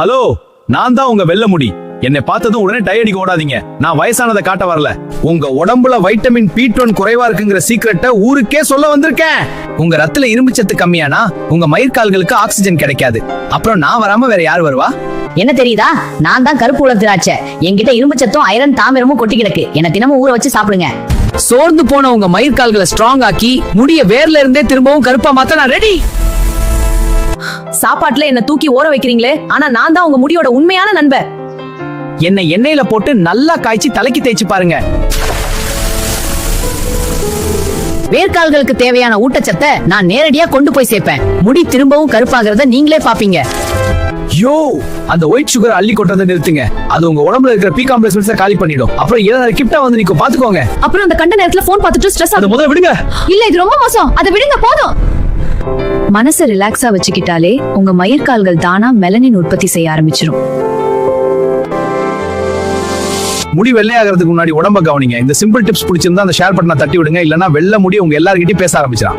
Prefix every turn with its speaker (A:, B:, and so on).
A: Hello, நான் தான் உங்க வெள்ள முடி. என்னை பார்த்ததும் உடனே டை அடிக்க ஓடாதீங்க. நான் வயசானதை காட்ட வரல. உங்க உடம்புல வைட்டமின் B12 குறைவா இருக்குங்கிற சீக்ரெட்டை ஊருக்கே சொல்ல வந்திருக்கேன். உங்க ரத்தத்துல இரும்பு சத்து கம்மியானா உங்க மயிர்கால்களுக்கு ஆக்சிஜன் கிடைக்காது. அப்புறம் நான் வராம வேற யார் வருவா?
B: என்ன தெரியுதா? நான் தான் கருப்பு உலர் திராட்சை. என்கிட்ட இரும்பு சத்தும் ஐரன் தாமிரமும் கொட்டி கிடக்கு. என்ன தினமும் ஊற வச்சு சாப்பிடுங்க.
C: சோர்ந்து போன உங்க மயிர்கால்களை ஸ்ட்ராங் ஆக்கி முடிய வேர்ல இருந்தே திரும்பவும் கருப்பா மாத்த நான் ரெடி.
B: சாப்பாட்டுல என்ன தூக்கி ஓர வைக்கிறீங்களே, ஆனா நான் தான் உங்க முடியோட உண்மையான நண்பர்.
C: என்ன எண்ணெயில போட்டு நல்லா காய்ச்சி தலைக்கு தேய்ச்சி பாருங்க.
B: வேர்க்கால்களுக்கு தேவையான ஊட்டச்சத்தை நான் நேரடியா கொண்டு போய் சேர்ப்பேன். முடி திரும்பவும் கருப்பாகிறத நீங்களே பாப்பீங்க.
A: யோ, அந்த ஒயிட் சுகர் அள்ளி கொட்டதை நிறுத்துங்க. அது உங்க உடம்புல இருக்கிற பி காம்ப்ளெக்ஸ் காலி பண்ணிடும். அப்புறம் ஏதாவது கிப்டா வந்து நிக்கும், பாத்துக்கோங்க.
B: அப்புறம் அந்த கண்ட நேரத்துல போன் பார்த்துட்டு ஸ்ட்ரெஸ்
A: அதை முதல்ல விடுங்க.
B: இல்ல, இது ரொம்ப மோசம். அதை விடுங்க போதும். மனசை ரிலாக்ஸா வச்சுக்கிட்டாலே உங்க மயிர்கால்கள் தானா மெலனின் உற்பத்தி செய்ய ஆரம்பிச்சிடும்.
A: முடி வெள்ளையாகிறதுக்கு முன்னாடி உடம்ப கவனிங்க. இந்த சிம்பிள் டிப்ஸ் பிடிச்சிருந்தா அந்த ஷேர் பட்டனை தட்டி விடுங்க. இல்லனா வெள்ளை முடி உங்க எல்லார்கிட்டயும் பேச ஆரம்பிச்சிடும்.